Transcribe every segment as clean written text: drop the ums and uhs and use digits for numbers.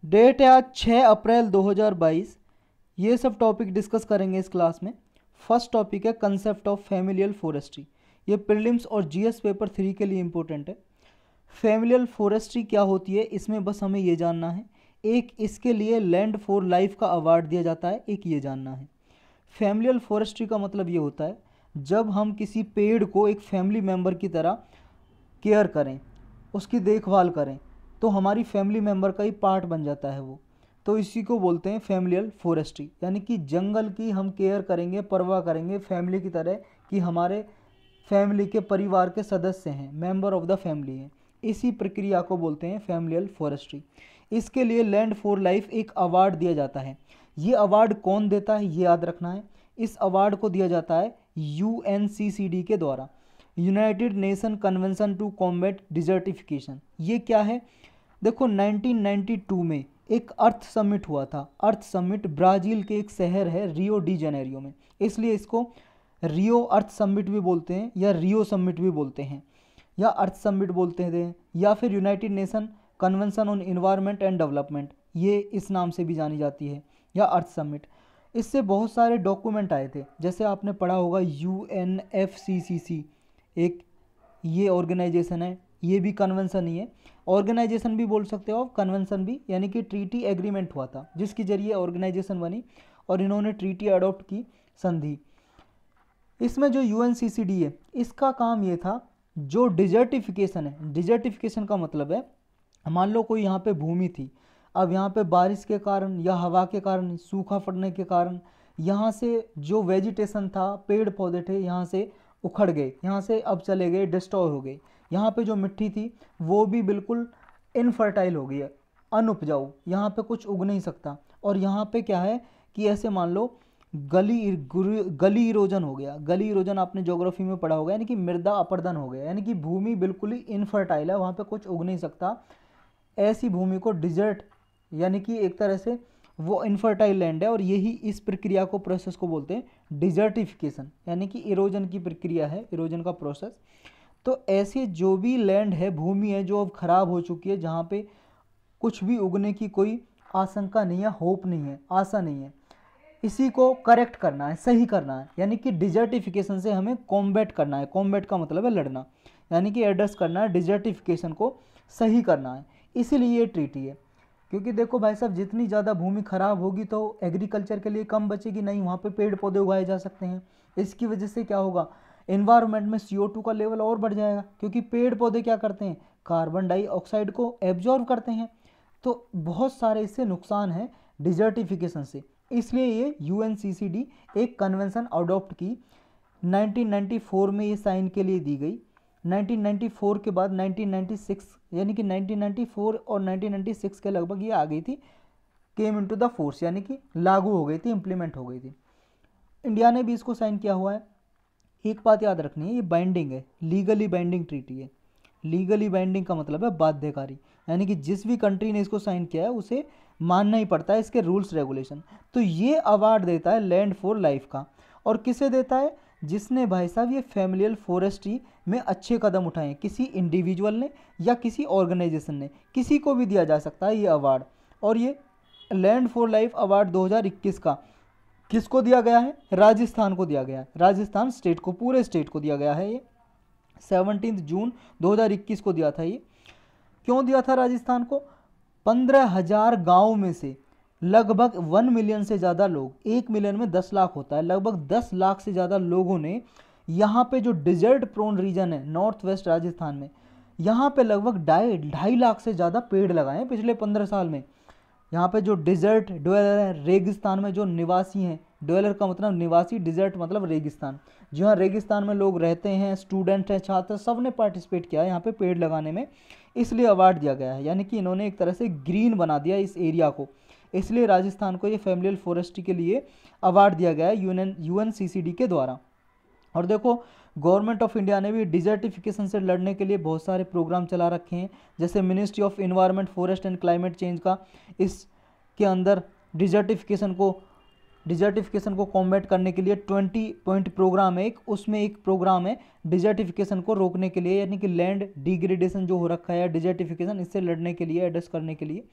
Date है आज 6 अप्रैल 2022। ये सब टॉपिक डिस्कस करेंगे इस क्लास में। फर्स्ट टॉपिक है कंसेप्ट ऑफ फैमिलियल फॉरेस्ट्री। ये प्रीलिम्स और जीएस पेपर 3 के लिए इम्पोर्टेंट है। फैमिलियल फॉरेस्ट्री क्या होती है, इसमें बस हमें ये जानना है। एक इसके लिए लैंड फॉर लाइफ का अवार्ड दिया जाता है, एक ये जानना है। फैमिलियल फॉरेस्ट्री का मतलब ये होता है जब हम किसी पेड़ को एक फैमिली मेम्बर की तरह केयर करें, उसकी देखभाल करें, तो हमारी फैमिली मेम्बर का ही पार्ट बन जाता है वो। तो इसी को बोलते हैं फैमिलियल फॉरेस्ट्री, यानी कि जंगल की हम केयर करेंगे, परवाह करेंगे फैमिली की तरह, कि हमारे फैमिली के परिवार के सदस्य हैं, मेंबर ऑफ द फैमिली हैं। इसी प्रक्रिया को बोलते हैं फैमिलियल फॉरेस्ट्री। इसके लिए लैंड फॉर लाइफ एक अवार्ड दिया जाता है। ये अवार्ड कौन देता है ये याद रखना है। इस अवार्ड को दिया जाता है यूएनसीसीडी के द्वारा, United Nation Convention to Combat Desertification. ये क्या है, देखो 1992 में एक अर्थ समिट हुआ था। अर्थ समिट ब्राज़ील के एक शहर है रियो डी जेनेरियो में, इसलिए इसको रियो अर्थ समिट भी बोलते हैं, या रियो समिट भी बोलते हैं, या अर्थ समिट बोलते हैं, या फिर United Nation convention on environment and development, ये इस नाम से भी जानी जाती है, या अर्थ समिट। इससे बहुत सारे डॉक्यूमेंट आए थे, जैसे आपने पढ़ा होगा UNFCCC, एक ये ऑर्गेनाइजेशन है, ये भी कन्वेंशन ही है। ऑर्गेनाइजेशन भी बोल सकते हो, कन्वेंशन भी, यानी कि ट्रीटी एग्रीमेंट हुआ था जिसके जरिए ऑर्गेनाइजेशन बनी और इन्होंने ट्रीटी अडॉप्ट की, संधि। इसमें जो यूएनसीसीडी है, इसका काम ये था, जो डिजर्टिफिकेशन है, डिजर्टिफिकेशन का मतलब है मान लो कोई यहाँ पे भूमि थी, अब यहाँ पे बारिश के कारण या हवा के कारण, सूखा पड़ने के कारण यहाँ से जो वेजिटेशन था, पेड़ पौधे थे, यहाँ से उखड़ गए, यहाँ से अब चले गए, डिस्ट्रॉय हो गए। यहाँ पे जो मिट्टी थी वो भी बिल्कुल इनफर्टाइल हो गई है, अनउपजाऊ, यहाँ पे कुछ उग नहीं सकता। और यहाँ पे क्या है कि ऐसे मान लो गली इरोजन हो गया। गली इरोजन आपने ज्योग्राफी में पढ़ा होगा, यानी कि मृदा अपरदन हो गया, यानी कि भूमि बिल्कुल ही इनफर्टाइल है, वहाँ पे कुछ उग नहीं सकता। ऐसी भूमि को डिजर्ट, यानी कि एक तरह से वो इनफर्टाइल लैंड है, और यही इस प्रक्रिया को, प्रोसेस को बोलते हैं डिजर्टिफिकेशन, यानी कि इरोजन की प्रक्रिया है, इरोजन का प्रोसेस। तो ऐसे जो भी लैंड है, भूमि है जो अब खराब हो चुकी है, जहाँ पे कुछ भी उगने की कोई आशंका नहीं है, होप नहीं है, आशा नहीं है, इसी को करेक्ट करना है, सही करना है, यानी कि डिजर्टिफिकेशन से हमें कॉम्बैट करना है। कॉम्बैट का मतलब है लड़ना, यानी कि एड्रेस करना है, डिजर्टिफिकेशन को सही करना है। इसीलिए ये ट्रीटी है, क्योंकि देखो भाई साहब, जितनी ज़्यादा भूमि खराब होगी तो एग्रीकल्चर के लिए कम बचेगी नहीं, वहाँ पे पेड़ पौधे उगाए जा सकते हैं। इसकी वजह से क्या होगा, एनवायरनमेंट में CO2 का लेवल और बढ़ जाएगा, क्योंकि पेड़ पौधे क्या करते हैं, कार्बन डाइऑक्साइड को एब्जॉर्ब करते हैं। तो बहुत सारे इससे नुकसान हैं डिजर्टिफिकेशन से। इसलिए ये यूएनसीसीडी एक कन्वेंशन अडॉप्ट की, 1994 में ये साइन के लिए दी गई। 1994 के बाद 1996, यानी कि 1994 और 1996 के लगभग ये आ गई थी, केम इनटू द फोर्स, यानी कि लागू हो गई थी, इंप्लीमेंट हो गई थी। इंडिया ने भी इसको साइन किया हुआ है। एक बात याद रखनी है, ये बाइंडिंग है, लीगली बाइंडिंग ट्रीटी है। लीगली बाइंडिंग का मतलब है बाध्यकारी, यानी कि जिस भी कंट्री ने इसको साइन किया है उसे मानना ही पड़ता है इसके रूल्स रेगुलेशन। तो ये अवार्ड देता है लैंड फॉर लाइफ का, और किसे देता है, जिसने भाई साहब ये फैमिलियल फॉरेस्ट्री में अच्छे कदम उठाए हैं, किसी इंडिविजुअल ने या किसी ऑर्गेनाइजेशन ने, किसी को भी दिया जा सकता है ये अवार्ड। और ये लैंड फॉर लाइफ अवार्ड 2021 का किसको दिया गया है, राजस्थान को दिया गया है, राजस्थान स्टेट को, पूरे स्टेट को दिया गया है। ये 17 जून 2021 को दिया था। ये क्यों दिया था राजस्थान को, 15,000 गाँव में से लगभग 1 मिलियन से ज़्यादा लोग, 1 मिलियन में 10 लाख होता है, लगभग 10 लाख से ज़्यादा लोगों ने यहाँ पे जो डिजर्ट प्रोन रीजन है नॉर्थ वेस्ट राजस्थान में, यहाँ पे लगभग 2.5 लाख से ज़्यादा पेड़ लगाए हैं पिछले 15 साल में। यहाँ पे जो डिजर्ट ड्वेलर है, रेगिस्तान में जो निवासी हैं, ड्वेलर का मतलब निवासी, डिजर्ट मतलब रेगिस्तान, जहाँ रेगिस्तान में लोग रहते हैं, स्टूडेंट हैं, छात्र, सब ने पार्टिसिपेट किया है यहाँ पे पेड़ लगाने में, इसलिए अवार्ड दिया गया है। यानी कि इन्होंने एक तरह से ग्रीन बना दिया इस एरिया को, इसलिए राजस्थान को ये फैमिलियल फॉरेस्ट्री के लिए अवार्ड दिया गया है यूएनसीसीडी के द्वारा। और देखो, गवर्नमेंट ऑफ इंडिया ने भी डिजर्टिफिकेशन से लड़ने के लिए बहुत सारे प्रोग्राम चला रखे हैं, जैसे ministry of environment, forest and climate change का, इसके अंदर डिजर्टिफिकेशन को कॉम्बैट करने के लिए 20 पॉइंट प्रोग्राम है एक, उसमें एक प्रोग्राम है डिजर्टिफिकेशन को रोकने के लिए, यानी कि लैंड डिग्रेडेशन जो हो रखा है, डिजर्टिफिकेशन, इससे लड़ने के लिए, एड्रेस करने के लिए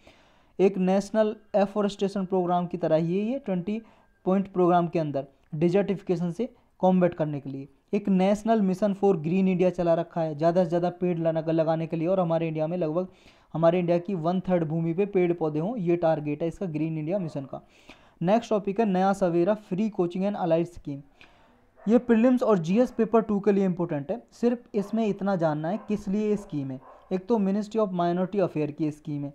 एक नेशनल एफोरेस्टेशन प्रोग्राम की तरह ही है ये 20 पॉइंट प्रोग्राम के अंदर डिजर्टिफिकेशन से कॉम्बैट करने के लिए। एक national mission for green India चला रखा है ज़्यादा से ज़्यादा पेड़ लगाने के लिए, और हमारे इंडिया में लगभग हमारे इंडिया की 1/3 भूमि पे पेड़ पौधे हों, ये टारगेट है इसका ग्रीन इंडिया मिशन का। नेक्स्ट टॉपिक है Naya Savera free coaching and allied scheme. ये प्रीलिम्स और जीएस पेपर 2 के लिए इंपॉर्टेंट है। सिर्फ इसमें इतना जानना है किस लिए ये स्कीम है। एक तो मिनिस्ट्री ऑफ माइनॉरिटी अफेयर की स्कीम है।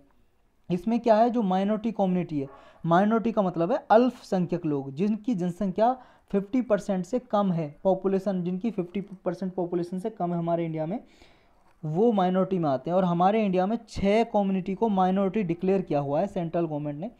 इसमें क्या है, जो माइनॉरिटी कम्युनिटी है, माइनॉरिटी का मतलब है अल्पसंख्यक लोग जिनकी जनसंख्या 50% से कम है, पॉपुलेशन जिनकी 50% पॉपुलेशन से कम है हमारे इंडिया में, वो माइनॉरिटी में आते हैं। और हमारे इंडिया में 6 कम्युनिटी को माइनॉरिटी डिक्लेयर किया हुआ है सेंट्रल गवर्नमेंट ने।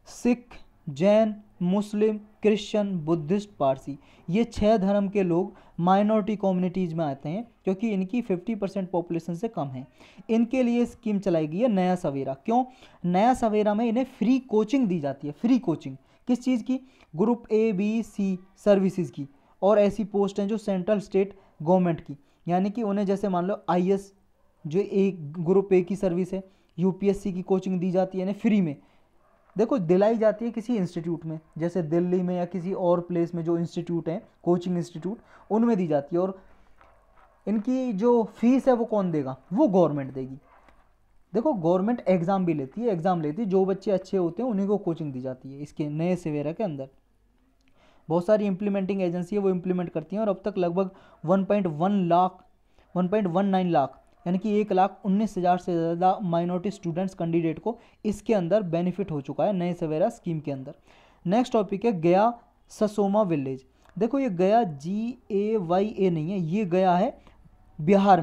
सिख, जैन, मुस्लिम, क्रिश्चियन, बुद्धिस्ट, पारसी, ये 6 धर्म के लोग माइनॉरिटी कम्युनिटीज़ में आते हैं क्योंकि इनकी 50% पॉपुलेशन से कम है। इनके लिए स्कीम चलाई गई है नया सवेरा। क्यों? नया सवेरा में इन्हें फ्री कोचिंग दी जाती है। फ्री कोचिंग किस चीज़ की? Group A B C services की, और ऐसी पोस्ट हैं जो सेंट्रल स्टेट गवर्नमेंट की, यानी कि उन्हें जैसे मान लो आईएएस जो एक ग्रुप ए की सर्विस है, यूपीएससी की कोचिंग दी जाती है इन्हें फ्री में। देखो दिलाई जाती है किसी इंस्टीट्यूट में, जैसे दिल्ली में या किसी और प्लेस में जो इंस्टीट्यूट हैं कोचिंग इंस्टीट्यूट, उनमें दी जाती है। और इनकी जो फीस है वो कौन देगा? वो गवर्नमेंट देगी। देखो गवर्नमेंट एग्ज़ाम भी लेती है, एग्ज़ाम लेती है, जो बच्चे अच्छे होते हैं उन्हीं को कोचिंग दी जाती है इसके नए सवेरा के अंदर। बहुत सारी इम्प्लीमेंटिंग एजेंसी है वो इम्प्लीमेंट करती हैं, और अब तक लगभग 1.19 लाख यानी कि 1,19,000 से ज़्यादा माइनॉरिटी स्टूडेंट्स कैंडिडेट को इसके अंदर बेनिफिट हो चुका है नए सवेरा स्कीम के अंदर। नेक्स्ट टॉपिक है गया ससोमा विलेज। देखो ये गया GAYA नहीं है, ये गया है बिहार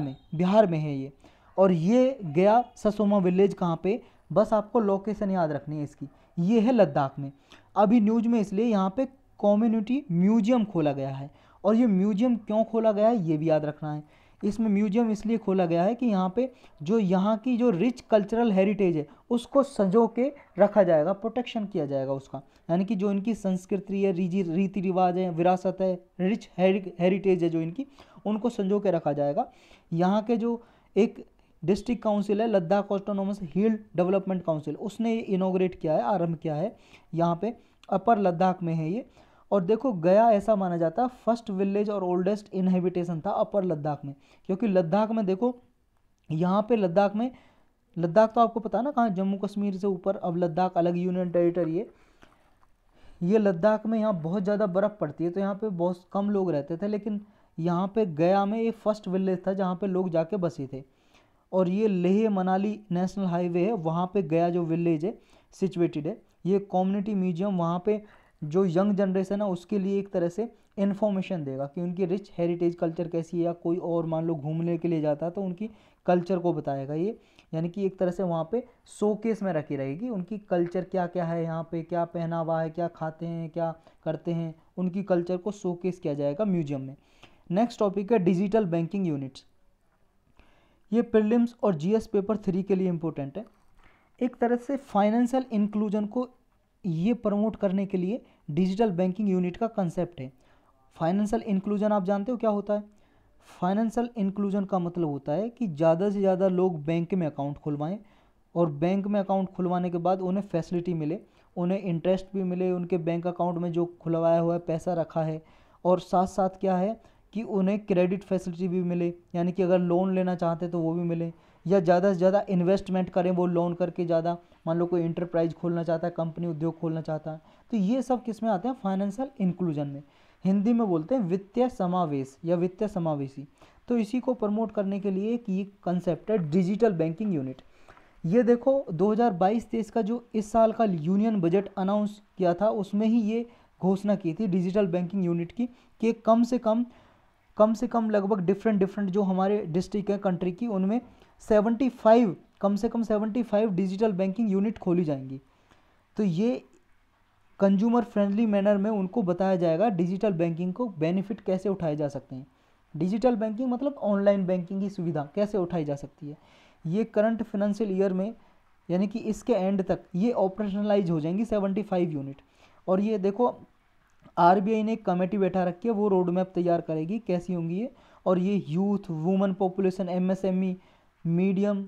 में है ये। और ये गया ससोमा विलेज कहाँ पे? बस आपको लोकेशन याद रखनी है इसकी, ये है लद्दाख में। अभी न्यूज में इसलिए यहाँ पे कम्युनिटी म्यूजियम खोला गया है, और ये म्यूजियम क्यों खोला गया है ये भी याद रखना है। इसमें म्यूजियम इसलिए खोला गया है कि यहाँ पे जो यहाँ की जो रिच कल्चरल हेरिटेज है उसको संजो के रखा जाएगा, प्रोटेक्शन किया जाएगा उसका, यानी कि जो इनकी संस्कृति है, रीति रिवाज है, विरासत है, रिच हेरिटेज है जो इनकी, उनको संजो के रखा जाएगा। यहाँ के जो एक डिस्ट्रिक्ट काउंसिल है लद्दाख ऑटोनोमस हिल डेवलपमेंट काउंसिल, उसने इनोग्रेट किया है, आरंभ किया है यहाँ पे अपर लद्दाख में है ये। और देखो गया ऐसा माना जाता है फर्स्ट विलेज और ओल्डेस्ट इनहेबिटेशन था अपर लद्दाख में, क्योंकि लद्दाख में देखो यहाँ पे लद्दाख तो आपको पता है ना कहाँ, जम्मू कश्मीर से ऊपर, अब लद्दाख अलग यूनियन टेरिटरी है। ये लद्दाख में यहाँ बहुत ज़्यादा बर्फ़ पड़ती है, तो यहाँ पे बहुत कम लोग रहते थे, लेकिन यहाँ पे गया में ये फर्स्ट विलेज था जहाँ पे लोग जाके बसे थे। और ये लेह मनाली नेशनल हाईवे है, वहाँ पे गया जो विलेज है सिचुएटेड है। ये कम्युनिटी म्यूजियम वहाँ पे जो यंग जनरेशन है उसके लिए एक तरह से इन्फॉर्मेशन देगा कि उनकी रिच हेरिटेज कल्चर कैसी है, या कोई और मान लो घूमने के लिए जाता है तो उनकी कल्चर को बताएगा ये, यानी कि एक तरह से वहाँ पे शोकेस में रखी रहेगी उनकी कल्चर क्या क्या है, यहाँ पे क्या पहनावा है, क्या खाते हैं, क्या करते हैं, उनकी कल्चर को शोकेस किया जाएगा म्यूजियम में। नेक्स्ट टॉपिक है डिजिटल बैंकिंग यूनिट्स। ये प्रीलिम्स और जीएस पेपर 3 के लिए इम्पोर्टेंट है। एक तरह से फाइनेंशियल इंक्लूजन को ये प्रमोट करने के लिए डिजिटल बैंकिंग यूनिट का कंसेप्ट है। फाइनेंशियल इंक्लूजन आप जानते हो क्या होता है? फाइनेंशियल इंक्लूजन का मतलब होता है कि ज़्यादा से ज़्यादा लोग बैंक में अकाउंट खुलवाएं, और बैंक में अकाउंट खुलवाने के बाद उन्हें फैसिलिटी मिले, उन्हें इंटरेस्ट भी मिले उनके बैंक अकाउंट में जो खुलवाया हुआ है पैसा रखा है, और साथ साथ क्या है कि उन्हें क्रेडिट फैसिलिटी भी मिले, यानी कि अगर लोन लेना चाहते तो वो भी मिले, या ज़्यादा से ज़्यादा इन्वेस्टमेंट करें वो लोन करके ज़्यादा, मान लो कोई इंटरप्राइज खोलना चाहता है, कंपनी उद्योग खोलना चाहता है, तो ये सब किस में आते हैं? फाइनेंशियल इंक्लूजन में। हिंदी में बोलते हैं वित्तीय समावेश या वित्तीय समावेशी। तो इसी को प्रमोट करने के लिए एक ये कंसेप्ट है डिजिटल बैंकिंग यूनिट। ये देखो 2022-23 का जो इस साल का यूनियन बजट अनाउंस किया था उसमें ही ये घोषणा की थी डिजिटल बैंकिंग यूनिट की, कि कम से कम लगभग डिफरेंट जो हमारे डिस्ट्रिक्ट है कंट्री की, उनमें 75 कम से कम 75 डिजिटल बैंकिंग यूनिट खोली जाएंगी। तो ये कंज्यूमर फ्रेंडली मैनर में उनको बताया जाएगा डिजिटल बैंकिंग को बेनिफिट कैसे उठाए जा सकते हैं। डिजिटल बैंकिंग मतलब ऑनलाइन बैंकिंग की सुविधा कैसे उठाई जा सकती है। ये करंट फाइनेंशियल ईयर में यानी कि इसके एंड तक ये ऑपरेशनलाइज हो जाएंगी 75 यूनिट। और ये देखो आरबीआई ने एक कमेटी बैठा रखी है, वो रोड मैप तैयार करेगी कैसी होंगी ये। और ये youth, women population, MSME, medium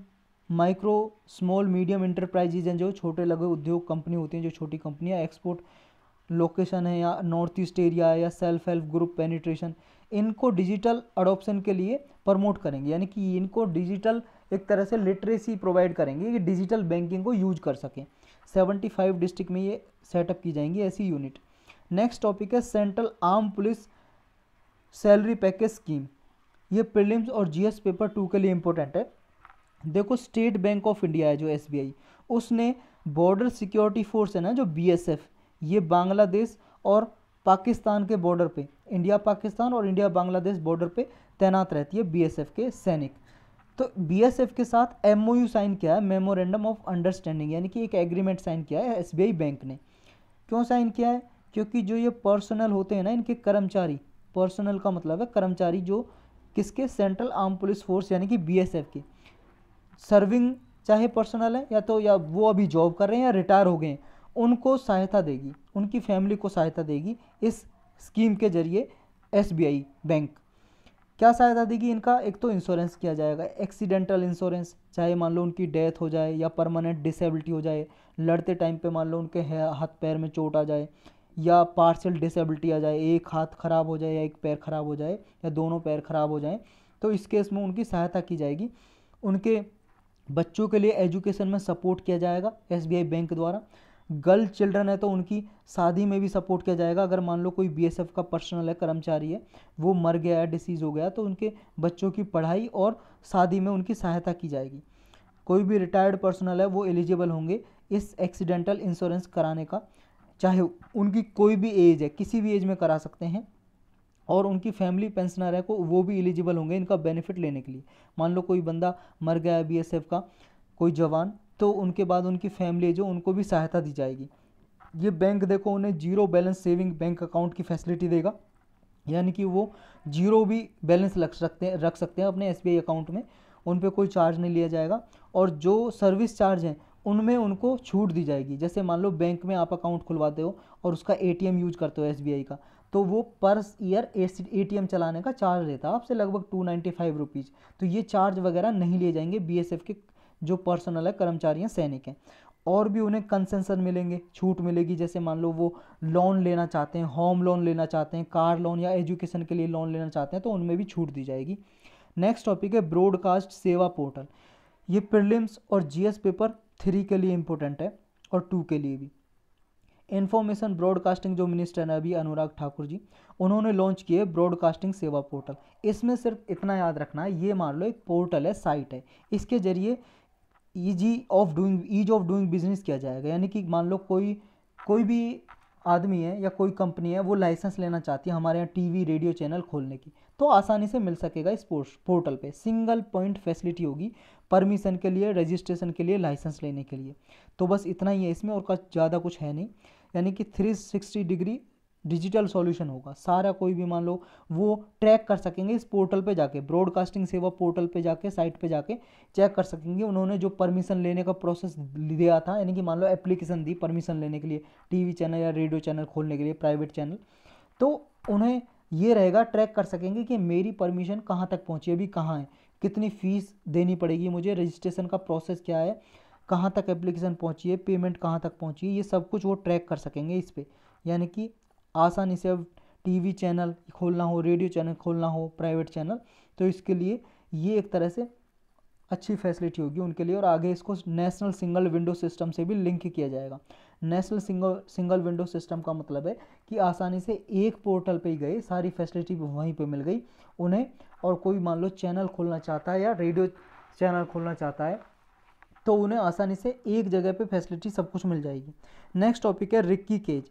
micro small medium enterprises हैं, जो छोटे लघु उद्योग कंपनी होती हैं, जो छोटी कंपनियां, एक्सपोर्ट लोकेशन है या नॉर्थ ईस्ट एरिया है या सेल्फ हेल्प ग्रुप पेनिट्रेशन, इनको डिजिटल अडोप्शन के लिए प्रमोट करेंगे, यानी कि इनको डिजिटल एक तरह से लिटरेसी प्रोवाइड करेंगे कि डिजिटल बैंकिंग को यूज कर सकें। 75 डिस्ट्रिक्ट में ये सेटअप की जाएंगी ऐसी यूनिट। नेक्स्ट टॉपिक है central arm police salary package scheme. ये प्रीलिम्स और जीएस पेपर 2 के लिए इंपॉर्टेंट है। देखो स्टेट बैंक ऑफ इंडिया है जो एसबीआई, उसने बॉर्डर सिक्योरिटी फोर्स है ना जो बीएसएफ, ये बांग्लादेश और पाकिस्तान के बॉर्डर पे, इंडिया पाकिस्तान और इंडिया बांग्लादेश बॉर्डर पे तैनात रहती है बीएसएफ के सैनिक। तो बीएसएफ के साथ एमओयू साइन किया है, मेमोरेंडम ऑफ अंडरस्टैंडिंग, यानी कि एक एग्रीमेंट साइन किया है एसबीआई बैंक ने। क्यों साइन किया है? क्योंकि जो ये पर्सनल होते हैं ना, इनके कर्मचारी, पर्सनल का मतलब है कर्मचारी, जो किसके, सेंट्रल आर्म पुलिस फोर्स यानी कि बीएसएफ के सर्विंग चाहे पर्सनल है या वो अभी जॉब कर रहे हैं या रिटायर हो गए हैं, उनको सहायता देगी, उनकी फैमिली को सहायता देगी इस स्कीम के जरिए एसबीआई बैंक। क्या सहायता देगी इनका? एक तो इंश्योरेंस किया जाएगा, एक्सीडेंटल इंश्योरेंस, चाहे मान लो उनकी डेथ हो जाए या परमानेंट डिसेबिलिटी हो जाए, लड़ते टाइम पे मान लो उनके हाथ पैर में चोट आ जाए या पार्शियल डिसेबिलिटी आ जाए, एक हाथ खराब हो जाए या एक पैर खराब हो जाए या दोनों पैर खराब हो जाए, तो इस केस में उनकी सहायता की जाएगी। उनके बच्चों के लिए एजुकेशन में सपोर्ट किया जाएगा एसबीआई बैंक द्वारा। गर्ल चिल्ड्रन है तो उनकी शादी में भी सपोर्ट किया जाएगा। अगर मान लो कोई बीएसएफ का पर्सनल है, कर्मचारी है, वो मर गया है, डिसीज़ हो गया, तो उनके बच्चों की पढ़ाई और शादी में उनकी सहायता की जाएगी। कोई भी रिटायर्ड पर्सनल है वो एलिजिबल होंगे इस एक्सीडेंटल इंश्योरेंस कराने का, चाहे उनकी कोई भी एज है, किसी भी एज में करा सकते हैं। और उनकी फैमिली पेंशनर है को वो भी एलिजिबल होंगे इनका बेनिफिट लेने के लिए। मान लो कोई बंदा मर गया है बीएसएफ का, कोई जवान, तो उनके बाद उनकी फैमिली जो, उनको भी सहायता दी जाएगी। ये बैंक देखो उन्हें zero balance saving bank account की फैसिलिटी देगा, यानी कि वो जीरो भी बैलेंस रख सकते हैं अपने एसबीआई अकाउंट में, उन पर कोई चार्ज नहीं लिया जाएगा। और जो सर्विस चार्ज हैं उनमें उनको छूट दी जाएगी। जैसे मान लो बैंक में आप अकाउंट खुलवाते हो और उसका एटीएम यूज करते हो एसबीआई का, तो वो पर ईयर एटीएम चलाने का चार्ज लेता है आपसे लगभग 295 रुपीज़। तो ये चार्ज वगैरह नहीं लिए जाएंगे बीएसएफ के जो पर्सनल है, कर्मचारी हैं, सैनिक हैं। और भी उन्हें कंसेशन मिलेंगे, छूट मिलेगी। जैसे मान लो वो लोन लेना चाहते हैं, होम लोन लेना चाहते हैं, कार लोन या एजुकेशन के लिए लोन लेना चाहते हैं, तो उनमें भी छूट दी जाएगी। नेक्स्ट टॉपिक है ब्रॉडकास्ट सेवा पोर्टल। ये प्रीलिम्स और जीएस पेपर 3 के लिए इंपॉर्टेंट है और 2 के लिए भी। इंफॉर्मेशन ब्रॉडकास्टिंग जो मिनिस्टर है अभी अनुराग ठाकुर जी, उन्होंने लॉन्च किए ब्रॉडकास्टिंग सेवा पोर्टल। इसमें सिर्फ इतना याद रखना है, ये मान लो एक पोर्टल है, साइट है, इसके जरिए ईज ऑफ डूइंग बिजनेस किया जाएगा। यानी कि मान लो कोई भी आदमी है या कोई कंपनी है, वो लाइसेंस लेना चाहती है हमारे यहाँ टीवी रेडियो चैनल खोलने की, तो आसानी से मिल सकेगा इस पोर्टल पे। सिंगल पॉइंट फैसिलिटी होगी परमिशन के लिए, रजिस्ट्रेशन के लिए, लाइसेंस लेने के लिए। तो बस इतना ही है इसमें, और ज़्यादा कुछ है नहीं। यानी कि 360 डिग्री डिजिटल सॉल्यूशन होगा सारा। कोई भी मान लो वो ट्रैक कर सकेंगे इस पोर्टल पे जाके, ब्रॉडकास्टिंग सेवा पोर्टल पे जाके, साइट पे जाके चेक कर सकेंगे उन्होंने जो परमिशन लेने का प्रोसेस दिया था। यानी कि मान लो एप्लीकेशन दी परमिशन लेने के लिए टीवी चैनल या रेडियो चैनल खोलने के लिए, प्राइवेट चैनल, तो उन्हें ये रहेगा, ट्रैक कर सकेंगे कि मेरी परमिशन कहाँ तक पहुँची, अभी कहाँ है, कितनी फ़ीस देनी पड़ेगी मुझे, रजिस्ट्रेशन का प्रोसेस क्या है, कहाँ तक एप्लीकेशन पहुँची है, पेमेंट कहाँ तक पहुँची है, ये सब कुछ वो ट्रैक कर सकेंगे इस पर। यानी कि आसानी से अब टीवी चैनल खोलना हो, रेडियो चैनल खोलना हो, प्राइवेट चैनल, तो इसके लिए ये एक तरह से अच्छी फैसिलिटी होगी उनके लिए। और आगे इसको नेशनल सिंगल विंडो सिस्टम से भी लिंक किया जाएगा। नेशनल सिंगल विंडो सिस्टम का मतलब है कि आसानी से एक पोर्टल पे ही गए, सारी फैसिलिटी वहीं पे मिल गई उन्हें। और कोई मान लो चैनल खोलना चाहता है या रेडियो चैनल खोलना चाहता है, तो उन्हें आसानी से एक जगह पे फैसिलिटी सब कुछ मिल जाएगी। नेक्स्ट टॉपिक है रिक्की केज।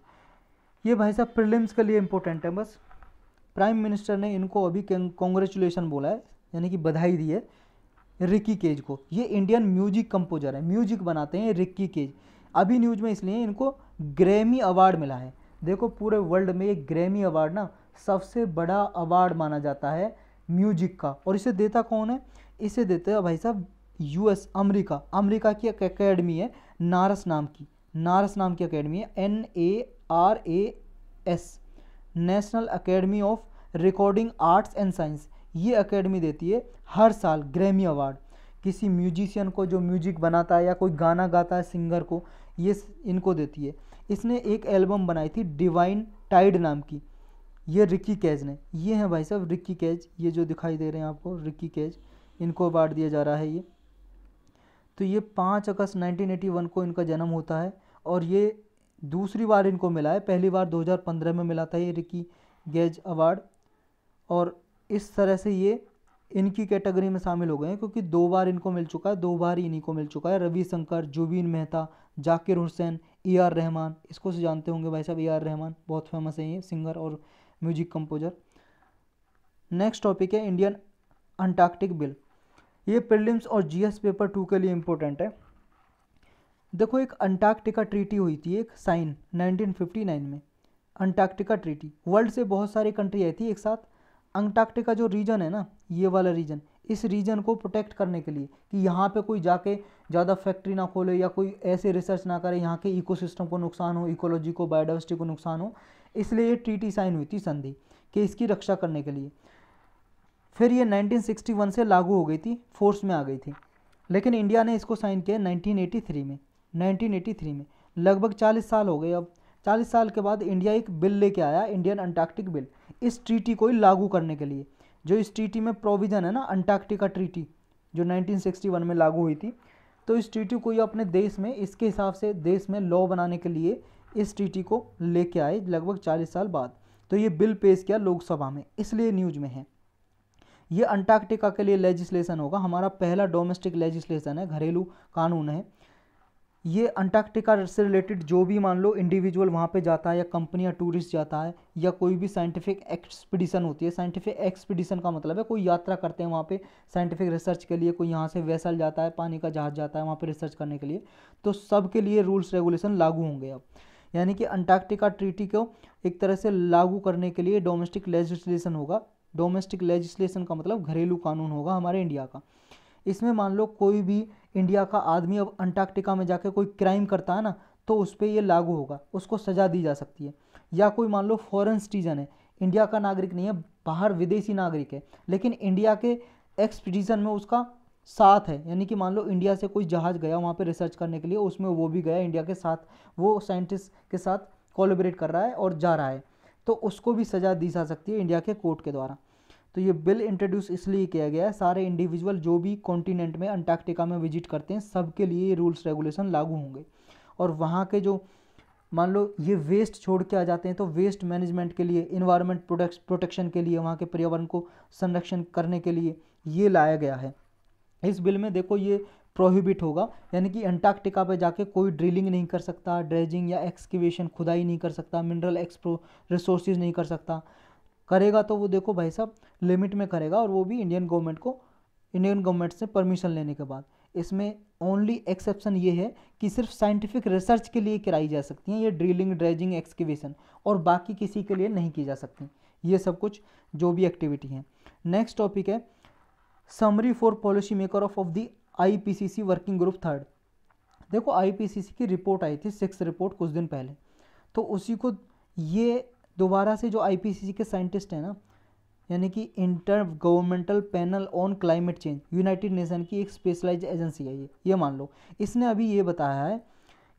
ये भाई साहब प्रीलिम्स के लिए इंपॉर्टेंट है। बस प्राइम मिनिस्टर ने इनको अभी कॉन्ग्रेचुलेशन बोला है, यानी कि बधाई दी है रिक्की केज को। ये इंडियन म्यूजिक कंपोजर है, म्यूजिक बनाते हैं रिक्की केज। अभी न्यूज में इसलिए इनको ग्रैमी अवार्ड मिला है। देखो पूरे वर्ल्ड में एक ग्रैमी अवार्ड ना सबसे बड़ा अवार्ड माना जाता है म्यूजिक का। और इसे देता कौन है? इसे देते हैं भाई साहब यूएस, अमेरिका की एक अकेडमी है नारस नाम की अकेडमी है, NARAS, national academy of recording arts and science. ये अकेडमी देती है हर साल ग्रैमी अवार्ड। किसी म्यूजिशियन को जो म्यूजिक बनाता है या कोई गाना गाता है सिंगर को, ये इनको देती है। इसने एक एल्बम बनाई थी डिवाइन टाइड नाम की, ये रिकी कैज ने, ये हैं भाई साहब रिकी कैज, ये जो दिखाई दे रहे हैं आपको रिकी कैज, इनको अवार्ड दिया जा रहा है ये। तो ये 5 अगस्त 1981 को इनका जन्म होता है और ये दूसरी बार इनको मिला है, पहली बार 2015 में मिला था ये रिकी गेज अवार्ड। और इस तरह से ये इनकी कैटेगरी में शामिल हो गए हैं क्योंकि 2 बार इनको मिल चुका है, 2 बार ही इन्हीं को मिल चुका है। रविशंकर, जुबीन मेहता, जाकिर हुसैन, AR रहमान, इसको से जानते होंगे भाई साहब, AR रहमान बहुत फेमस है ये सिंगर और म्यूजिक कंपोजर। नेक्स्ट टॉपिक है इंडियन अंटार्कटिक बिल। ये प्रीलिम्स और GS पेपर 2 के लिए इम्पोर्टेंट है। देखो एक अंटार्कटिका ट्रीटी हुई थी, एक साइन 1959 में, अंटार्कटिका ट्रीटी। वर्ल्ड से बहुत सारी कंट्री आई थी एक साथ। अंटार्कटिका जो रीजन है ना, ये वाला रीजन, इस रीजन को प्रोटेक्ट करने के लिए कि यहाँ पे कोई जाके ज़्यादा फैक्ट्री ना खोले या कोई ऐसे रिसर्च ना करे यहाँ के इकोसिस्टम को नुकसान हो, इकोलॉजी को, बायोडाइवर्सिटी को नुकसान हो, इसलिए ये ट्रीटी साइन हुई थी, संधि, कि इसकी रक्षा करने के लिए। फिर ये 1961 से लागू हो गई थी, फोर्स में आ गई थी, लेकिन इंडिया ने इसको साइन किया 1983 में। 1983 में लगभग 40 साल हो गए। अब 40 साल के बाद इंडिया एक बिल लेके आया, इंडियन अंटार्कटिक बिल, इस ट्रीटी को ही लागू करने के लिए। जो इस ट्रीटी में प्रोविज़न है ना, अंटार्कटिका ट्रीटी जो 1961 में लागू हुई थी, तो इस ट्रीटी को ये अपने देश में इसके हिसाब से देश में लॉ बनाने के लिए इस ट्रीटी को लेके आए लगभग 40 साल बाद। तो ये बिल पेश किया लोकसभा में, इसलिए न्यूज में है। ये अंटार्कटिका के लिए लेजिस्लेशन होगा, हमारा पहला डोमेस्टिक लेजिस्लेशन है, घरेलू कानून है। ये अंटार्कटिका से रिलेटेड जो भी मान लो इंडिविजुअल वहाँ पे जाता है या कंपनी या टूरिस्ट जाता है या कोई भी साइंटिफिक एक्सपीडिशन होती है, साइंटिफिक एक्सपीडिशन का मतलब है कोई यात्रा करते हैं वहाँ पे साइंटिफिक रिसर्च के लिए, कोई यहाँ से वेसल जाता है, पानी का जहाज जाता है वहाँ पे रिसर्च करने के लिए, तो सबके लिए रूल्स रेगुलेशन लागू होंगे अब। यानी कि अंटार्कटिका ट्रीटी को एक तरह से लागू करने के लिए डोमेस्टिक लेजिस्लेशन होगा। डोमेस्टिक लेजिस्लेशन का मतलब घरेलू कानून होगा हमारे इंडिया का। इसमें मान लो कोई भी इंडिया का आदमी अब अंटार्कटिका में जाकर कोई क्राइम करता है ना, तो उस पर ये लागू होगा, उसको सज़ा दी जा सकती है। या कोई मान लो फॉरेन सिटीजन है, इंडिया का नागरिक नहीं है, बाहर विदेशी नागरिक है, लेकिन इंडिया के एक्सपीडिशन में उसका साथ है, यानी कि मान लो इंडिया से कोई जहाज़ गया वहाँ पे रिसर्च करने के लिए, उसमें वो भी गया इंडिया के साथ, वो साइंटिस्ट के साथ कोलैबोरेट कर रहा है और जा रहा है, तो उसको भी सज़ा दी जा सकती है इंडिया के कोर्ट के द्वारा। तो ये बिल इंट्रोड्यूस इसलिए किया गया है, सारे इंडिविजुअल जो भी कॉन्टिनेंट में अंटार्कटिका में विजिट करते हैं सबके लिए ये रूल्स रेगुलेशन लागू होंगे। और वहाँ के जो मान लो ये वेस्ट छोड़ के आ जाते हैं, तो वेस्ट मैनेजमेंट के लिए, इन्वायरमेंट प्रोटेक्शन के लिए, वहाँ के पर्यावरण को संरक्षण करने के लिए ये लाया गया है। इस बिल में देखो ये प्रोहिबिट होगा, यानी कि अंटार्कटिका पे जाके कोई ड्रिलिंग नहीं कर सकता, ड्रेजिंग या एक्सकेवेशन, खुदाई नहीं कर सकता, मिनरल रिसोर्सेज नहीं कर सकता। करेगा तो वो देखो भाई साहब लिमिट में करेगा, और वो भी इंडियन गवर्नमेंट से परमिशन लेने के बाद। इसमें ओनली एक्सेप्शन ये है कि सिर्फ साइंटिफिक रिसर्च के लिए कराई जा सकती हैं ये ड्रिलिंग, ड्रेजिंग, एक्सकेवेशन, और बाकी किसी के लिए नहीं की जा सकती ये सब कुछ जो भी एक्टिविटी हैं। नेक्स्ट टॉपिक है summary for policy maker of the IPCC working group 3rd। देखो IPCC की रिपोर्ट आई थी 6th रिपोर्ट कुछ दिन पहले, तो उसी को ये दोबारा से जो IPCC के साइंटिस्ट हैं ना, यानी कि inter governmental panel on climate change, United nation की एक स्पेशलाइज एजेंसी है ये मान लो, इसने अभी ये बताया है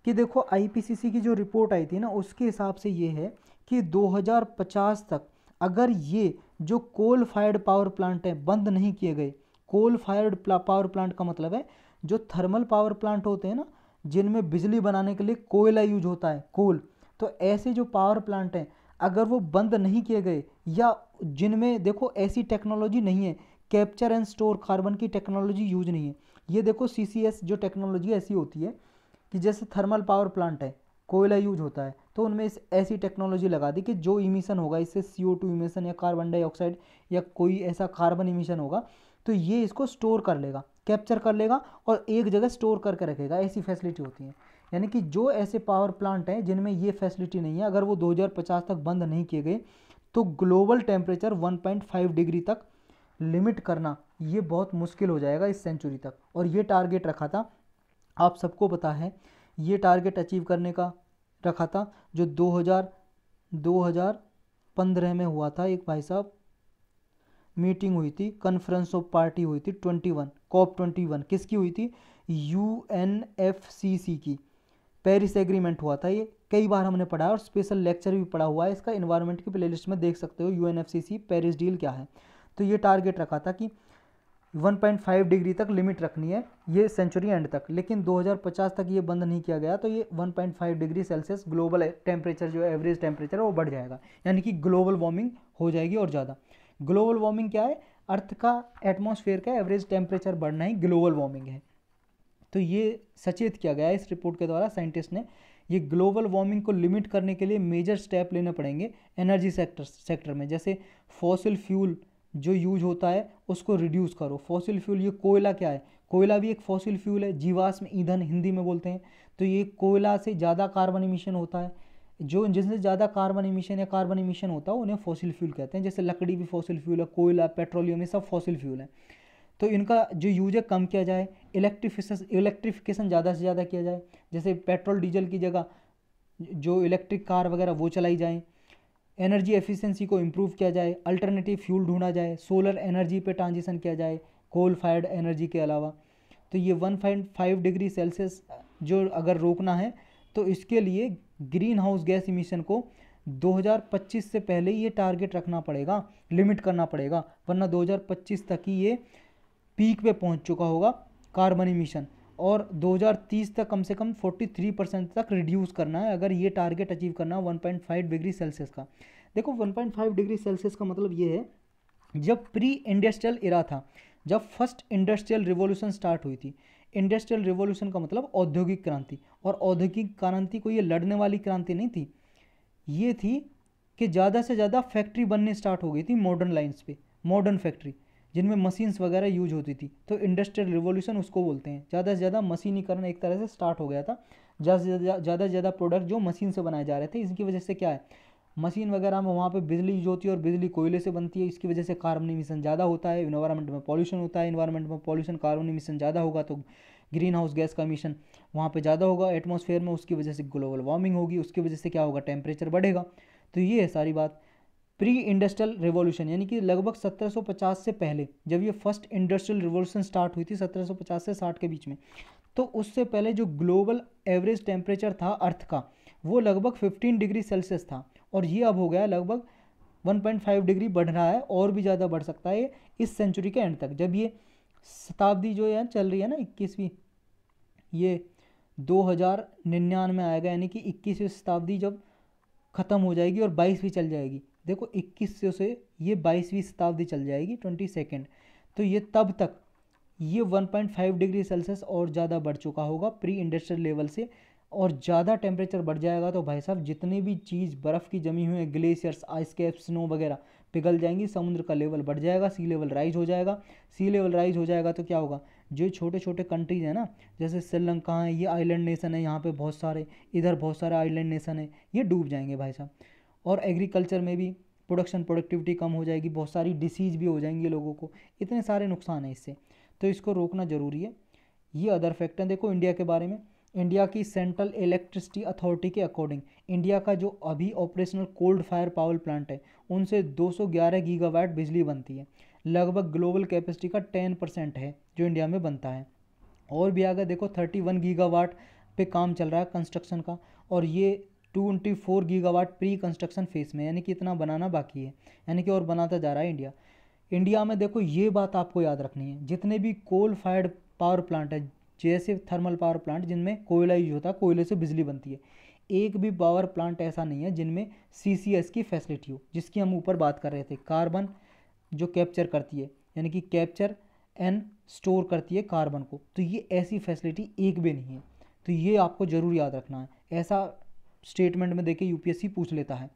कि देखो IPCC की जो रिपोर्ट आई थी ना, उसके हिसाब से ये है कि 2050 तक अगर ये जो कोल फायर्ड पावर प्लांट है बंद नहीं किए गए, कोल फायर्ड पावर प्लांट का मतलब है जो थर्मल पावर प्लांट होते हैं ना, जिनमें बिजली बनाने के लिए कोयला यूज होता है, कोल, तो ऐसे जो पावर प्लांट हैं अगर वो बंद नहीं किए गए, या जिनमें देखो ऐसी टेक्नोलॉजी नहीं है, कैप्चर एंड स्टोर कार्बन की टेक्नोलॉजी यूज नहीं है। ये देखो CCS जो टेक्नोलॉजी ऐसी होती है कि जैसे थर्मल पावर प्लांट है, कोयला यूज होता है, तो उनमें ऐसी टेक्नोलॉजी लगा दी कि जो इमिशन होगा इससे CO2 इमिशन या कार्बन डाइऑक्साइड या कोई ऐसा कार्बन इमिशन होगा, तो ये इसको स्टोर कर लेगा, कैप्चर कर लेगा और एक जगह स्टोर करके रखेगा, ऐसी फैसिलिटी होती है। यानी कि जो ऐसे पावर प्लांट हैं जिनमें ये फैसिलिटी नहीं है, अगर वो 2050 तक बंद नहीं किए गए, तो ग्लोबल टेम्परेचर 1.5 डिग्री तक लिमिट करना ये बहुत मुश्किल हो जाएगा इस सेंचुरी तक। और ये टारगेट रखा था, आप सबको पता है, ये टारगेट अचीव करने का रखा था जो 2015 में हुआ था। एक भाई साहब मीटिंग हुई थी, कॉन्फ्रेंस ऑफ पार्टी हुई थी 21 COP21 किसकी हुई थी? UNFCCC की। पेरिस एग्रीमेंट हुआ था, ये कई बार हमने पढ़ा है और स्पेशल लेक्चर भी पढ़ा हुआ है इसका, इन्वायरमेंट की प्लेलिस्ट में देख सकते हो। UNFCCC पेरिस डील क्या है। तो ये टारगेट रखा था कि 1.5 डिग्री तक लिमिट रखनी है ये सेंचुरी एंड तक, लेकिन 2050 तक ये बंद नहीं किया गया। तो ये 1.5 डिग्री सेल्सियस ग्लोबल टेम्परेचर जो एवरेज टेम्परेचर है वो बढ़ जाएगा, यानी कि ग्लोबल वार्मिंग हो जाएगी और ज़्यादा। ग्लोबल वार्मिंग क्या है? अर्थ का एटमॉस्फेयर का एवरेज टेम्परेचर बढ़ना ही ग्लोबल वार्मिंग है। तो ये सचेत किया गया है इस रिपोर्ट के द्वारा साइंटिस्ट ने। ये ग्लोबल वार्मिंग को लिमिट करने के लिए मेजर स्टेप लेने पड़ेंगे एनर्जी सेक्टर में। जैसे फॉसिल फ्यूल जो यूज होता है उसको रिड्यूस करो। फॉसिल फ्यूल, ये कोयला क्या है? कोयला भी एक फॉसिल फ्यूल है, जीवाश्म ईंधन हिंदी में बोलते हैं। तो ये कोयला से ज़्यादा कार्बन इमिशन होता है, जो जिनसे ज़्यादा कार्बन इमिशन होता है उन्हें फॉसिल फ्यूल कहते हैं। जैसे लकड़ी भी फॉसिल फ्यूल है, कोयला, पेट्रोलियम, ये सब फॉसिल फ्यूल है। तो इनका जो यूज है कम किया जाए, इलेक्ट्रिफिकेशन ज़्यादा से ज़्यादा किया जाए। जैसे पेट्रोल डीजल की जगह जो इलेक्ट्रिक कार वगैरह वो चलाई जाएँ। एनर्जी एफिशिएंसी को इम्प्रूव किया जाए, अल्टरनेटिव फ्यूल ढूंढा जाए, सोलर एनर्जी पे ट्रांजिशन किया जाए कोल फायर्ड एनर्जी के अलावा। तो ये 1.5 डिग्री सेल्सियस जो अगर रोकना है तो इसके लिए ग्रीन हाउस गैस इमिशन को 2025 से पहले ये टारगेट रखना पड़ेगा, लिमिट करना पड़ेगा, वरना 2025 तक ही ये पीक पे पहुंच चुका होगा कार्बन इमिशन, और 2030 तक कम से कम 43% तक रिड्यूस करना है अगर ये टारगेट अचीव करना है 1.5 डिग्री सेल्सियस का। देखो 1.5 डिग्री सेल्सियस का मतलब ये है, जब प्री इंडस्ट्रियल इरा था, जब फर्स्ट इंडस्ट्रियल रिवॉल्यूशन स्टार्ट हुई थी। इंडस्ट्रियल रिवॉल्यूशन का मतलब औद्योगिक क्रांति, और औद्योगिक क्रांति को ये लड़ने वाली क्रांति नहीं थी, ये थी कि ज़्यादा से ज़्यादा फैक्ट्री बनने स्टार्ट हो गई थी मॉडर्न लाइन्स पे, मॉडर्न फैक्ट्री जिनमें मशीन्स वगैरह यूज होती थी। तो इंडस्ट्रियल रिवॉल्यूशन उसको बोलते हैं। ज़्यादा से ज़्यादा मशीनीकरण एक तरह से स्टार्ट हो गया था, ज़्यादा से ज़्यादा प्रोडक्ट जो मशीन से बनाए जा रहे थे। इसकी वजह से क्या है, मशीन वगैरह में वहाँ पे बिजली यूज होती है और बिजली कोयले से बनती है, इसकी वजह से कार्बन इमिशन ज़्यादा होता है, इन्वायरमेंट में पॉल्यूशन होता है। इन्वायरमेंट में पॉल्यूशन, कार्बन इमिशन ज़्यादा होगा तो ग्रीन हाउस गैस का इमिशन वहाँ पे ज़्यादा होगा एटमॉस्फेयर में, उसकी वजह से ग्लोबल वार्मिंग होगी, उसकी वजह से क्या होगा, टेम्परेचर बढ़ेगा। तो ये है सारी बात। प्री इंडस्ट्रियल रिवॉल्यूशन यानी कि लगभग 1750 से पहले, जब ये फर्स्ट इंडस्ट्रियल रिवॉल्यूशन स्टार्ट हुई थी 1750 से 60 के बीच में, तो उससे पहले जो ग्लोबल एवरेज टेम्परेचर था अर्थ का वो लगभग 15 डिग्री सेल्सियस था, और ये अब हो गया लगभग 1.5 डिग्री बढ़ रहा है, और भी ज़्यादा बढ़ सकता है इस सेंचुरी के एंड तक। जब ये शताब्दी जो है चल रही है ना 21वीं, ये 2099 में आएगा, यानी कि 21वीं शताब्दी जब ख़त्म हो जाएगी और 22वीं चल जाएगी। देखो 21 से ये 22वीं शताब्दी चल जाएगी 22nd, तो ये तब तक ये 1.5 डिग्री सेल्सियस और ज़्यादा बढ़ चुका होगा प्री इंडस्ट्रियल लेवल से, और ज़्यादा टेम्परेचर बढ़ जाएगा तो भाई साहब जितनी भी चीज़ बर्फ़ की जमी हुई है, ग्लेशियर्स, आइस कैप, स्नो वगैरह पिघल जाएंगी, समुद्र का लेवल बढ़ जाएगा, सी लेवल राइज हो जाएगा। सी लेवल राइज हो जाएगा तो क्या होगा, जो छोटे छोटे कंट्रीज़ हैं ना, जैसे श्रीलंका है, ये आइलैंड नेशन है, यहाँ पे बहुत सारे, इधर बहुत सारे आइलैंड नेशन है, ये डूब जाएंगे भाई साहब। और एग्रीकल्चर में भी प्रोडक्टिविटी कम हो जाएगी, बहुत सारी डिसीज़ भी हो जाएंगी लोगों को, इतने सारे नुकसान हैं इससे, तो इसको रोकना ज़रूरी है। ये अदर फैक्टर देखो इंडिया के बारे में। इंडिया की सेंट्रल इलेक्ट्रिसिटी अथॉरिटी के अकॉर्डिंग इंडिया का जो अभी operational cold fire power plant है उनसे 211 गीगावाट बिजली बनती है, लगभग ग्लोबल कैपेसिटी का 10% है जो इंडिया में बनता है। और भी आगे देखो 31 गीगावाट पे काम चल रहा है कंस्ट्रक्शन का, और ये 24 गीगावाट प्री कंस्ट्रक्शन फेस में, यानी कि इतना बनाना बाकी है, यानी कि और बनाता जा रहा है इंडिया। इंडिया में देखो ये बात आपको याद रखनी है, जितने भी कोल फायर्ड पावर प्लांट है, जैसे थर्मल पावर प्लांट जिनमें कोयला यूज होता है, कोयले से बिजली बनती है, एक भी पावर प्लांट ऐसा नहीं है जिनमें CCS की फैसिलिटी हो, जिसकी हम ऊपर बात कर रहे थे, कार्बन जो कैप्चर करती है, यानी कि कैप्चर एंड स्टोर करती है कार्बन को, तो ये ऐसी फैसिलिटी एक भी नहीं है। तो ये आपको ज़रूर याद रखना है, ऐसा स्टेटमेंट में देके UPSC पूछ लेता है।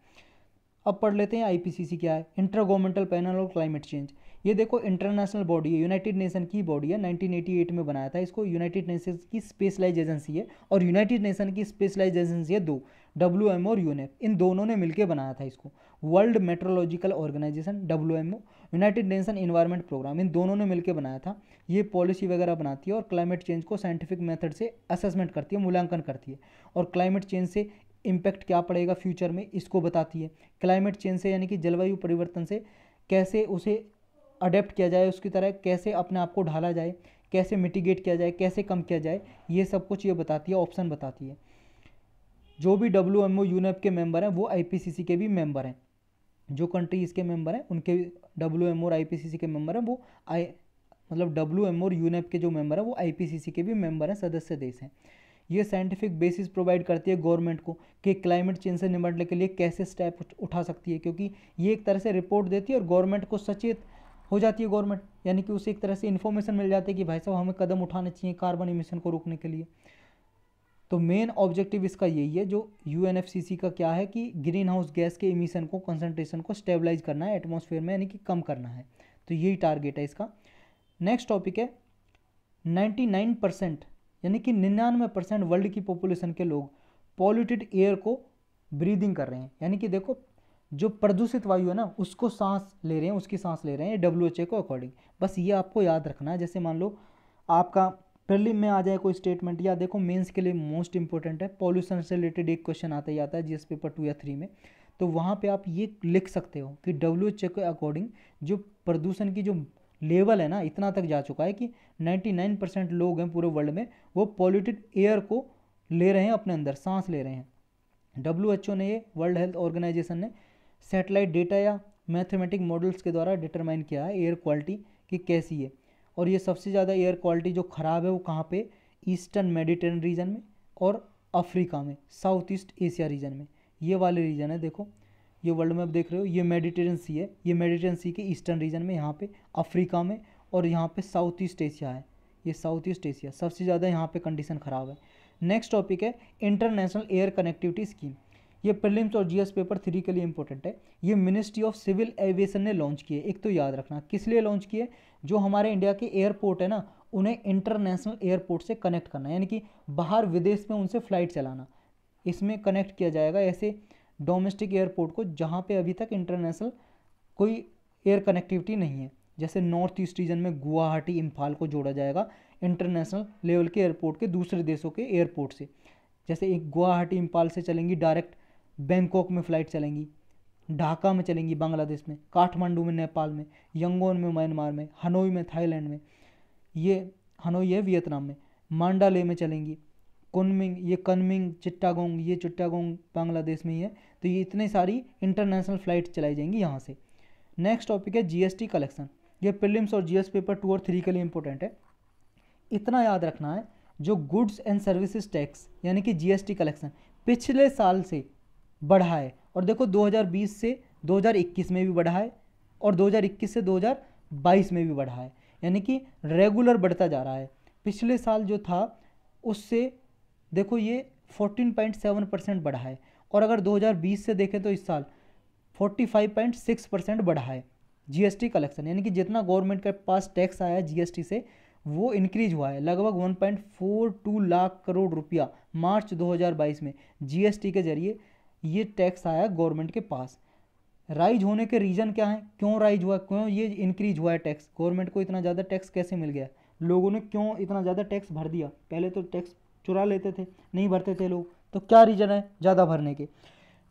अब पढ़ लेते हैं IPCC क्या है, inter governmental panel on climate change. ये देखो इंटरनेशनल बॉडी है, यूनाइटेड नेशन की बॉडी है, 1988 में बनाया था इसको। यूनाइटेड नेशन की स्पेशलाइज एजेंसी है, और यूनाइटेड नेशन की स्पेशलाइज एजेंसी है दो, WMO और UNEP, इन दोनों ने मिलकर बनाया था इसको। World meteorological organisation WMO, united nation environment programme, इन दोनों ने मिलकर बनाया था। ये पॉलिसी वगैरह बनाती है और क्लाइमेट चेंज को साइंटिफिक मेथड से असेसमेंट करती है, मूल्यांकन करती है, और क्लाइमेट चेंज से इम्पैक्ट क्या पड़ेगा फ्यूचर में इसको बताती है। क्लाइमेट चेंज से यानी कि जलवायु परिवर्तन से कैसे उसे अडेप्ट किया जाए, उसकी तरह कैसे अपने आप को ढाला जाए, कैसे मिटिगेट किया जाए, कैसे कम किया जाए, ये सब कुछ ये बताती है, ऑप्शन बताती है। जो भी WMO यूनेप के मेंबर हैं वो IPCC के भी मेंबर हैं। जो कंट्री इसके मेंबर हैं उनके WMO और IPCC के मेंबर हैं वो मतलब WMO और यूनेप के जो मेंबर हैं वो IPCC के भी मेंबर हैं, सदस्य देश हैं। ये साइंटिफिक बेसिस प्रोवाइड करती है गवर्नमेंट को कि क्लाइमेट चेंज से निपटने के लिए कैसे स्टेप उठा सकती है, क्योंकि ये एक तरह से रिपोर्ट देती है और गवर्नमेंट को सचेत हो जाती है गवर्नमेंट, यानी कि उसे एक तरह से इन्फॉर्मेशन मिल जाती है कि भाई साहब हमें कदम उठाने चाहिए कार्बन इमिशन को रोकने के लिए। तो मेन ऑब्जेक्टिव इसका यही है, जो UNFCCC का क्या है कि ग्रीन हाउस गैस के इमिशन को, कंसंट्रेशन को स्टेबलाइज करना है एटमॉस्फेयर में, यानी कि कम करना है। तो यही टारगेट है इसका। नेक्स्ट टॉपिक है 99% यानी कि 99% वर्ल्ड की पॉपुलेशन के लोग पॉल्यूटेड एयर को ब्रीदिंग कर रहे हैं, यानी कि देखो जो प्रदूषित वायु है ना उसको सांस ले रहे हैं, उसकी सांस ले रहे हैं WHO को अकॉर्डिंग। बस ये आपको याद रखना है। जैसे मान लो आपका प्रीलिम में आ जाए कोई स्टेटमेंट, या देखो मेंस के लिए मोस्ट इंपॉर्टेंट है, पॉल्यूशन से रिलेटेड एक क्वेश्चन आता ही आता है GS पेपर 2 या 3 में, तो वहाँ पे आप ये लिख सकते हो कि WHO के अकॉर्डिंग जो प्रदूषण की जो लेवल है ना इतना तक जा चुका है कि 99% लोग हैं पूरे वर्ल्ड में वो पॉल्यूटेड एयर को ले रहे हैं, अपने अंदर सांस ले रहे हैं। WHO ने, ये वर्ल्ड हेल्थ ऑर्गेनाइजेशन ने सैटेलाइट डेटा या मैथमेटिक मॉडल्स के द्वारा डिटरमाइन किया है एयर क्वालिटी की कैसी है। और ये सबसे ज़्यादा एयर क्वालिटी जो ख़राब है वो कहाँ पे, ईस्टर्न मेडिटेरियन रीजन में और अफ्रीका में, साउथ ईस्ट एशिया रीजन में, ये वाले रीजन है। देखो ये वर्ल्ड मैप देख रहे हो, ये मेडिटेरियन सी है, ये मेडिटेरियन सी के ईस्टर्न रीजन में, यहाँ पे अफ्रीका में, और यहाँ पे साउथ ईस्ट एशिया है, ये साउथ ईस्ट एशिया सबसे ज़्यादा यहाँ पे कंडीशन ख़राब है। नेक्स्ट टॉपिक है इंटरनेशनल एयर कनेक्टिविटी स्कीम। ये प्रीलिम्स और GS पेपर 3 के लिए इंपॉर्टेंट है। ये मिनिस्ट्री ऑफ सिविल एविएशन ने लॉन्च किए। एक तो याद रखना किस लिए लॉन्च किए, जो हमारे इंडिया के एयरपोर्ट है ना उन्हें इंटरनेशनल एयरपोर्ट से कनेक्ट करना, यानी कि बाहर विदेश में उनसे फ्लाइट चलाना, इसमें कनेक्ट किया जाएगा ऐसे डोमेस्टिक एयरपोर्ट को जहाँ पे अभी तक इंटरनेशनल कोई एयर कनेक्टिविटी नहीं है। जैसे नॉर्थ ईस्ट रीजन में गुवाहाटी इम्फाल को जोड़ा जाएगा इंटरनेशनल लेवल के एयरपोर्ट के दूसरे देशों के एयरपोर्ट से। जैसे एक गुवाहाटी इम्फाल से चलेंगी डायरेक्ट बैंकॉक में फ़्लाइट चलेंगी, ढाका में चलेंगी बांग्लादेश में, काठमांडू में नेपाल में, यंगोन में म्यांमार में, हनोई में थाईलैंड में, ये हनोई है वियतनाम में, मांडाले में चलेंगी, कुनमिंग, ये कनमिंग, चिट्टागोंग, ये चिट्टागोंग बांग्लादेश में ही है। तो ये इतनी सारी इंटरनेशनल फ़्लाइट चलाई जाएंगी यहाँ से। नेक्स्ट टॉपिक है GST कलेक्शन। ये प्रीलिम्स और GS पेपर 2 और 3 के लिए इंपॉर्टेंट है। इतना याद रखना है, जो गुड्स एंड सर्विसेज टैक्स यानी कि GST कलेक्शन पिछले साल से बढ़ा है, और देखो 2020 से 2021 में भी बढ़ा है और 2021 से 2022 में भी बढ़ा है, यानी कि रेगुलर बढ़ता जा रहा है। पिछले साल जो था उससे देखो ये 14.7% बढ़ा है, और अगर 2020 से देखें तो इस साल 45.6% बढ़ा है GST कलेक्शन, यानी कि जितना गवर्नमेंट के पास टैक्स आया है GST से वो इंक्रीज हुआ है। लगभग 1.42 लाख करोड़ रुपया मार्च 2022 में GST के जरिए ये टैक्स आया गवर्नमेंट के पास। राइज होने के रीज़न क्या है, क्यों राइज हुआ, क्यों ये इंक्रीज हुआ है टैक्स, गवर्नमेंट को इतना ज़्यादा टैक्स कैसे मिल गया, लोगों ने क्यों इतना ज़्यादा टैक्स भर दिया। पहले तो टैक्स चुरा लेते थे, नहीं भरते थे लोग, तो क्या रीज़न है ज़्यादा भरने के।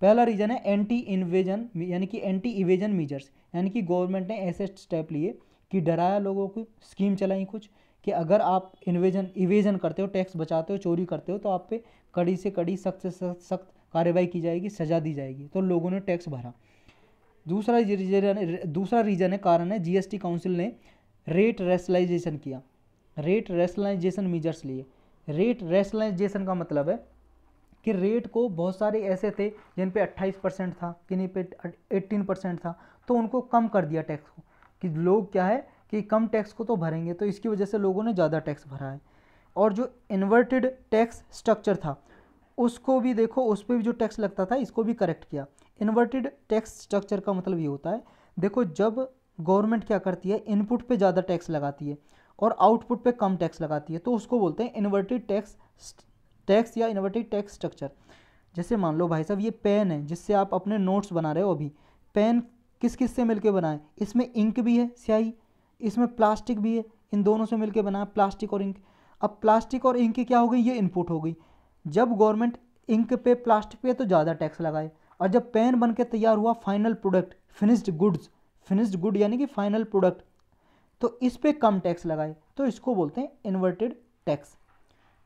पहला रीज़न है एंटी इन्वेजन यानी कि एंटी इवेजन मीजर्स, यानी कि गवर्नमेंट ने ऐसे स्टेप लिए कि डराया लोगों को, स्कीम चलाई कुछ कि अगर आप इवेजन करते हो, टैक्स बचाते हो, चोरी करते हो तो आप पे कड़ी से कड़ी, सख्त से सख्त कार्रवाई की जाएगी, सजा दी जाएगी। तो लोगों ने टैक्स भरा। दूसरा रीज़न है, कारण है GST काउंसिल ने रेट रैशनलाइजेशन किया, रेट रैशनलाइजेशन मीजर्स लिए। रेट रैशनलाइजेशन का मतलब है कि रेट को बहुत सारे ऐसे थे जिन पे 28% था, किन्हीं पे 18% था, तो उनको कम कर दिया टैक्स को, कि लोग क्या है कि कम टैक्स को तो भरेंगे, तो इसकी वजह से लोगों ने ज़्यादा टैक्स भरा है। और जो इन्वर्टेड टैक्स स्ट्रक्चर था उसको भी देखो, उस पर भी जो टैक्स लगता था इसको भी करेक्ट किया। इन्वर्टेड टैक्स स्ट्रक्चर का मतलब ये होता है, देखो जब गवर्नमेंट क्या करती है, इनपुट पे ज़्यादा टैक्स लगाती है और आउटपुट पे कम टैक्स लगाती है, तो उसको बोलते हैं इन्वर्टेड टैक्स या इन्वर्टेड टैक्स स्ट्रक्चर। जैसे मान लो भाई साहब ये पेन है जिससे आप अपने नोट्स बना रहे हो, अभी पेन किस किस से मिलके बनाए, इसमें इंक भी है स्याही, इसमें प्लास्टिक भी है, इन दोनों से मिलके बना प्लास्टिक और इंक। अब प्लास्टिक और इंक क्या हो गई, ये इनपुट हो गई। जब गवर्नमेंट इंक पे, प्लास्टिक पे तो ज़्यादा टैक्स लगाए, और जब पेन बन के तैयार हुआ फाइनल प्रोडक्ट, फिनिश्ड गुड यानी कि फाइनल प्रोडक्ट, तो इस पे कम टैक्स लगाए, तो इसको बोलते हैं इन्वर्टेड टैक्स।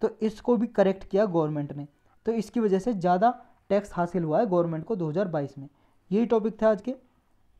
तो इसको भी करेक्ट किया गवर्नमेंट ने, तो इसकी वजह से ज़्यादा टैक्स हासिल हुआ है गवर्नमेंट को 2022 में। यही टॉपिक था आज के।